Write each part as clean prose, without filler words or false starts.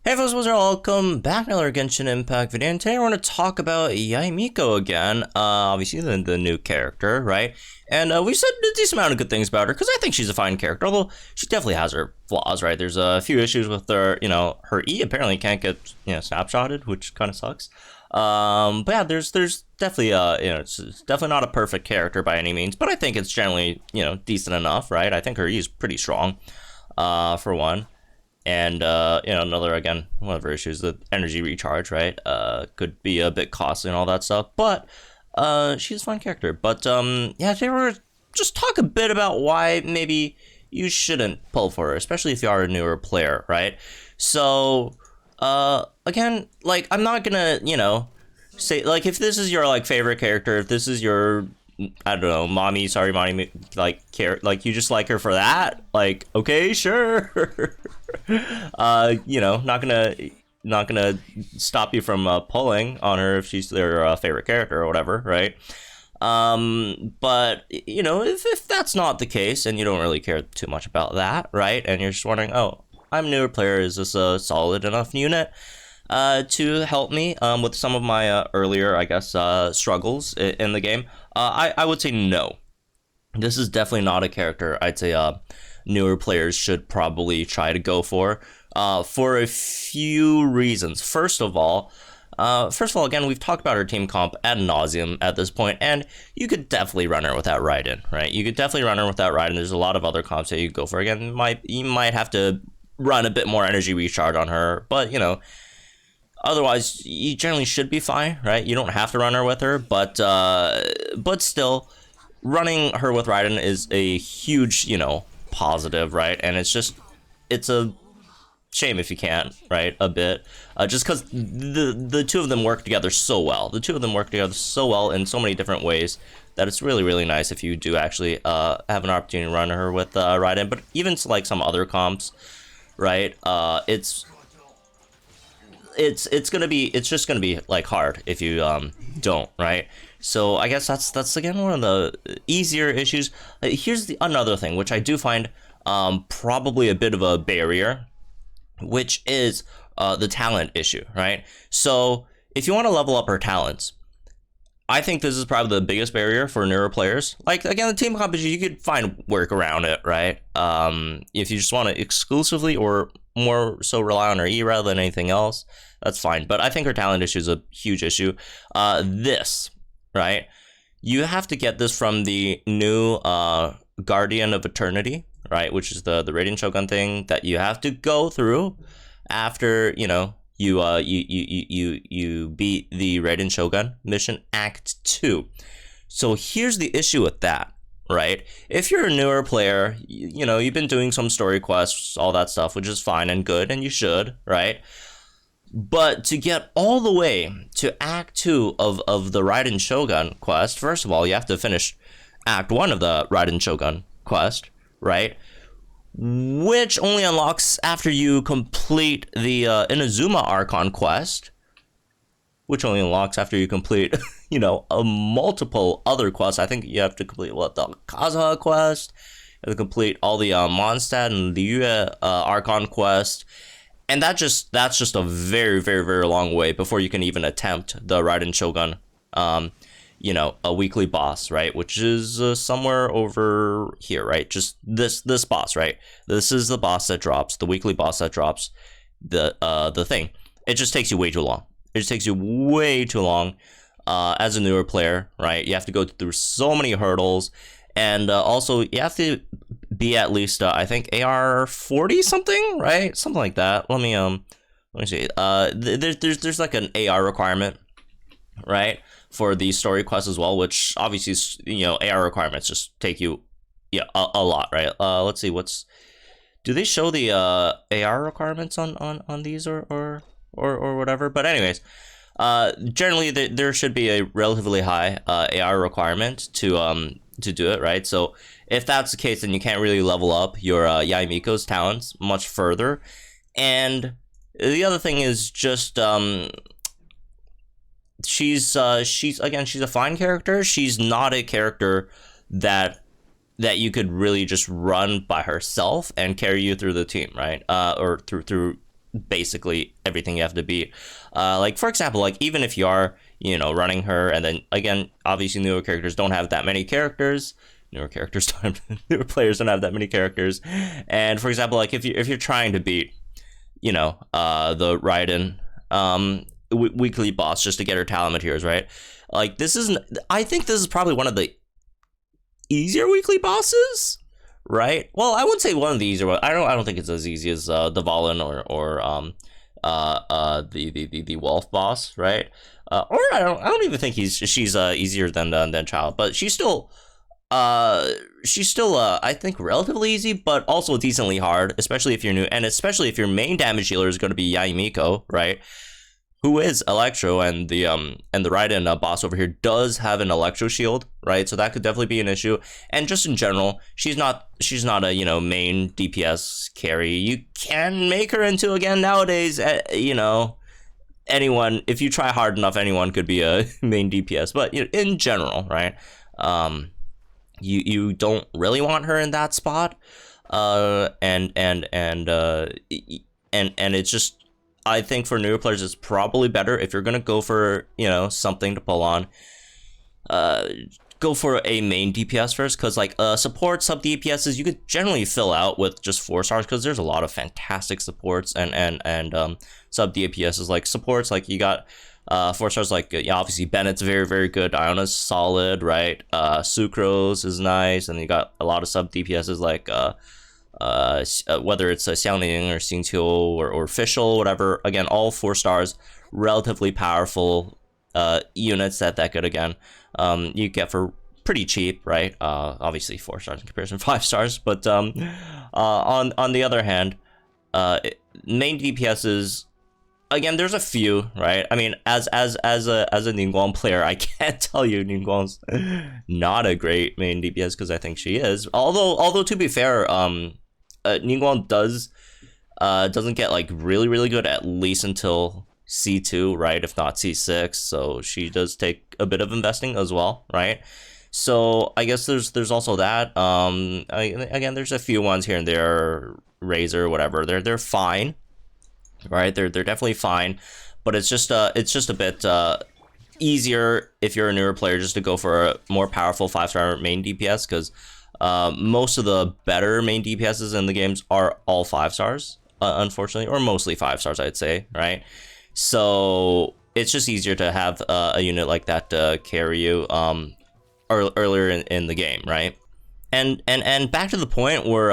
Hey folks, welcome back to another Genshin Impact video, and today I want to talk about Yae Miko again, obviously the new character, right? And we said a decent amount of good things about her, because I think she's a fine character, although she definitely has her flaws, right? There's a few issues with her, her E apparently can't get, snapshotted, which kind of sucks. But yeah, there's definitely, it's definitely not a perfect character by any means, but I think it's generally, decent enough, right? I think her E is pretty strong, for one. And, another, again, one of her issues, the energy recharge, right? Could be a bit costly and all that stuff. But, she's a fun character. But, yeah, today we're just talk a bit about why maybe you shouldn't pull for her, especially if you are a newer player, right? So, again, like, I'm not gonna, say, like, if this is your, like, favorite character, if this is your, I don't know, mommy, like, you just like her for that, like, okay, sure. Not gonna stop you from pulling on her if she's their favorite character or whatever, right? But if that's not the case and you don't really care too much about that, right? And you're just wondering, oh, I'm a newer player, is this a solid enough unit to help me with some of my earlier, I guess, struggles in the game? I would say no. This is definitely not a character I'd say newer players should probably try to go for a few reasons. First of all, again, we've talked about her team comp ad nauseum at this point, and you could definitely run her with that ride-in, right? You could definitely run her with that ride-in. There's a lot of other comps that you could go for. Again, you might have to run a bit more energy recharge on her, but, otherwise, you generally should be fine, right? You don't have to run her with her, but still, running her with ride-in is a huge, positive, right? And it's a shame if you can't, right? A bit, just because the two of them work together so well. The two of them work together so well in so many different ways that it's really, really nice if you do actually have an opportunity to run her with ride-in. But even to, like, some other comps, right? It's just gonna be like hard if you don't, right? So I guess that's again one of the easier issues. Here's another thing which I do find probably a bit of a barrier, which is the talent issue, right? So if you want to level up her talents, I think this is probably the biggest barrier for newer players. Like, again, the team competition, you could find work around it, right? If you just want to exclusively or more so rely on her E rather than anything else, that's fine. But I think her talent issue is a huge issue. This, right? You have to get this from the new Guardian of Eternity, right? Which is the Radiant Shogun thing that you have to go through after, you beat the Radiant Shogun mission Act 2. So here's the issue with that, right? If you're a newer player, you've been doing some story quests, all that stuff, which is fine and good, and you should, right? But to get all the way to Act 2 of the Raiden Shogun quest, first of all, you have to finish Act 1 of the Raiden Shogun quest, right? Which only unlocks after you complete the Inazuma Archon quest, which only unlocks after you complete, a multiple other quests. I think you have to complete, the Kazuha quest, you have to complete all the Mondstadt and Liyue Archon quest. And that's just a very, very, very long way before you can even attempt the Raiden Shogun, a weekly boss, right? Which is somewhere over here, right? Just this boss, right? This is the boss that drops, the weekly boss that drops the thing. It just takes you way too long. It just takes you way too long as a newer player, right? You have to go through so many hurdles. And also, you have to be at least, I think, AR 40 something, right? Something like that. Let me see. There's like an AR requirement, right, for the story quests as well, which obviously is, AR requirements just take you, a lot, right? Let's see, do they show the AR requirements on these or whatever? But anyways, generally there should be a relatively high AR requirement to do it, right? So if that's the case, then you can't really level up your Yae Miko's talents much further. And the other thing is just she's a fine character. She's not a character that you could really just run by herself and carry you through the team, right? Or through basically everything you have to beat. Like for example, like even if you are, you know, running her, and then again, obviously newer characters don't have that many characters. Newer players don't have that many characters. And for example, like if you're trying to beat, you know, the Raiden weekly boss just to get her talent materials, right? Like I think this is probably one of the easier weekly bosses, right? Well, I wouldn't say one of the easier ones. I don't think it's as easy as the Valen or the Wolf boss, right? Or I don't even think she's easier than Child, but she's still I think relatively easy, but also decently hard, especially if you're new, and especially if your main damage dealer is going to be Yae Miko, right? Who is Electro, and the Raiden boss over here does have an Electro shield, right? So that could definitely be an issue. And just in general, she's not a, you know, main DPS carry. You can make her into, again, nowadays, you know, anyone, if you try hard enough, anyone could be a main DPS. But, you know, in general, right? You don't really want her in that spot, and it's just, I think for newer players it's probably better if you're gonna go for, you know, something to pull on, go for a main DPS first, because like support sub DPSs you could generally fill out with just 4 stars, because there's a lot of fantastic supports and sub DPSs. Like supports, like you got 4 stars, like yeah, obviously Bennett's very good, Iona's solid, right? Sucrose is nice, and you got a lot of sub DPSs like whether it's a Xiangling or Xingqiu or Fischl, whatever. Again, all 4 stars, relatively powerful units that could, again, you get for pretty cheap, right? Obviously 4 stars in comparison to 5 stars, but on the other hand, main DPSs, again, there's a few, right? I mean, as a Ningguang player, I can't tell you Ningguang's not a great main DPS, because I think she is. Although to be fair, Ningguang doesn't get like really good at least until C2, right? If not C6, so she does take a bit of investing as well, right? So I guess there's also that. Again, there's a few ones here and there, Razor, whatever. They're fine, right? They're definitely fine, but it's just a bit easier if you're a newer player just to go for a more powerful 5-star main DPS, because most of the better main DPSs in the games are all 5 stars, unfortunately, or mostly 5 stars, I'd say, right? So it's just easier to have a unit like that to carry you earlier in the game, right? And back to the point where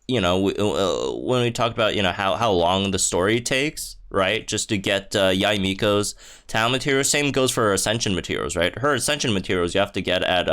you know, when we talked about, you know, how long the story takes, right, just to get Yae Miko's talent materials. Same goes for her ascension materials, right? Her ascension materials you have to get at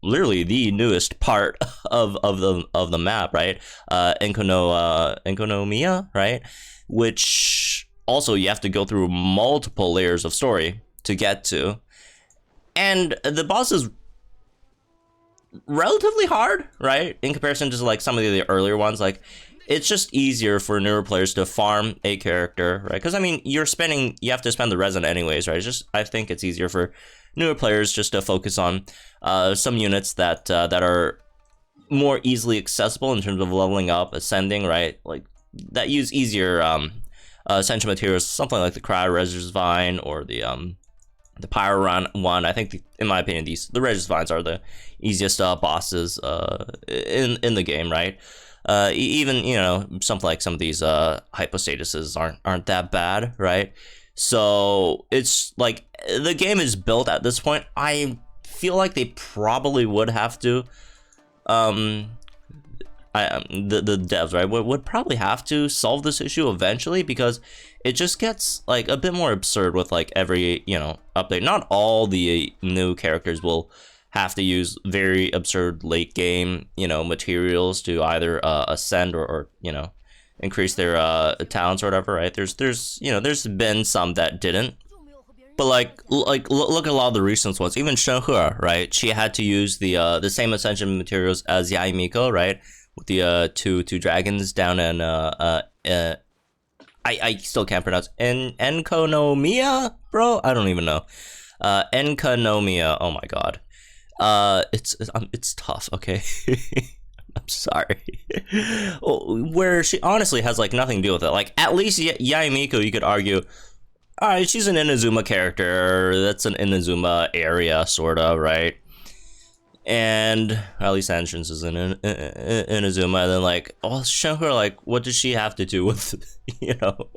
literally the newest part of the map, right? Enkonomiya, right? Which also you have to go through multiple layers of story to get to, and the boss is relatively hard, right, in comparison to like some of the earlier ones. Like, it's just easier for newer players to farm a character, right? Because I mean, you have to spend the resin anyways, right? I think it's easier for newer players just to focus on some units that are more easily accessible in terms of leveling up, ascending, right? Like that use easier essential materials, something like the Cryo Reser's Vine or the Pyro Run one. I think in my opinion, the Regius Vines are the easiest bosses in the game, right? Even, you know, something like some of these hypostatuses aren't that bad, right? So it's like the game is built at this point. I feel like they probably would have to the devs, right, would probably have to solve this issue eventually, because it just gets like a bit more absurd with like every, you know, update. Not all the new characters will have to use very absurd late game, you know, materials to either ascend or you know, increase their talents or whatever, right? There's you know, there's been some that didn't, but like look at a lot of the recent ones. Even Shenhe, right? She had to use the same ascension materials as Yae Miko, right? With the two dragons down in I still can't pronounce Enkonomiya, bro. I don't even know. Enkonomiya. Oh my god. It's tough. Okay. I'm sorry. Where she honestly has like nothing to do with it. Like at least Yae Miko, you could argue, all right, she's an Inazuma character. That's an Inazuma area, sort of, right? And at least entrance is in Inazuma. And then like, oh, show her like, what does she have to do with, you know,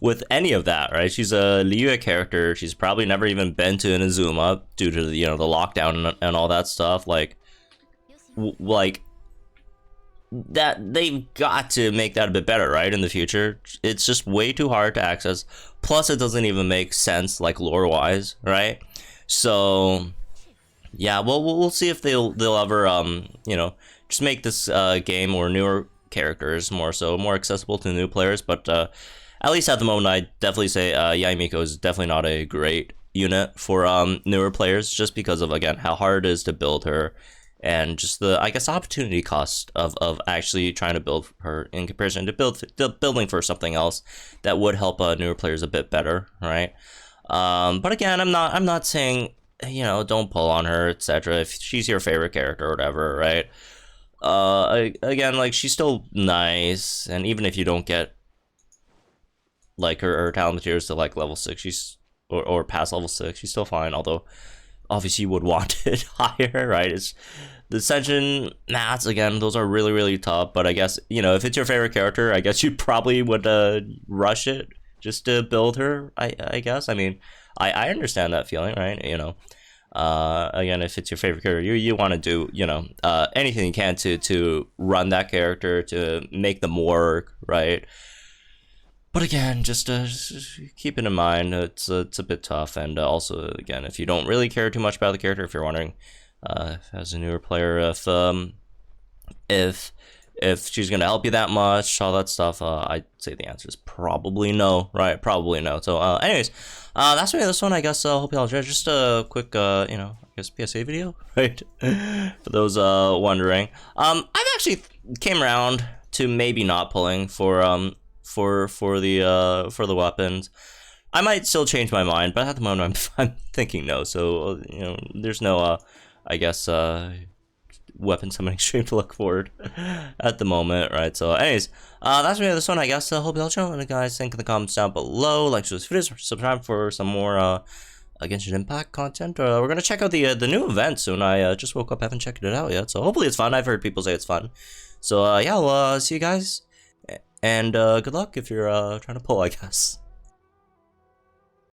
with any of that, right? She's a Liyue character. She's probably never even been to Inazuma due to the, you know, the lockdown and all that stuff. Like that they've got to make that a bit better, right? In the future, it's just way too hard to access. Plus, it doesn't even make sense, like lore wise, right? So, yeah, well, we'll see if they'll ever you know, just make this game or newer characters more accessible to new players. But at least at the moment, I definitely say Yae Miko is definitely not a great unit for newer players, just because of again how hard it is to build her. And just the, I guess, opportunity cost of actually trying to build her in comparison to building for something else that would help newer players a bit better, right? But again, I'm not saying, you know, don't pull on her, etc. If she's your favorite character or whatever, right? Again, like she's still nice, and even if you don't get like her talent materials to like level 6, she's or past level 6, she's still fine. Although obviously you would want it higher, right? It's the Ascension mats, again, those are really tough, but I guess, you know, if it's your favorite character, I guess you probably would rush it just to build her, I guess. I mean, I understand that feeling, right? You know, again, if it's your favorite character, you want to do, you know, anything you can to run that character, to make them work, right? But again, just keep it in mind, it's a bit tough, and also, again, if you don't really care too much about the character, if you're wondering, as a newer player, if she's gonna help you that much, all that stuff, I'd say the answer is probably no, right? Probably no. So, anyways, that's me. This one, I guess. Hope y'all enjoyed. Just a quick, you know, I guess PSA video, right? For those wondering, I've actually came around to maybe not pulling for the weapons. I might still change my mind, but at the moment I'm thinking no. So you know, there's no I guess weapon summoning stream to look forward at the moment, right? So anyways, that's me this one, I guess. Hope y'all enjoy, and guys, think in the comments down below, like this video, subscribe for some more Genshin Impact content. We're gonna check out the new event soon. I just woke up, haven't checked it out yet, so hopefully it's fun. I've heard people say it's fun. So yeah, we'll see you guys. And good luck if you're trying to pull, I guess.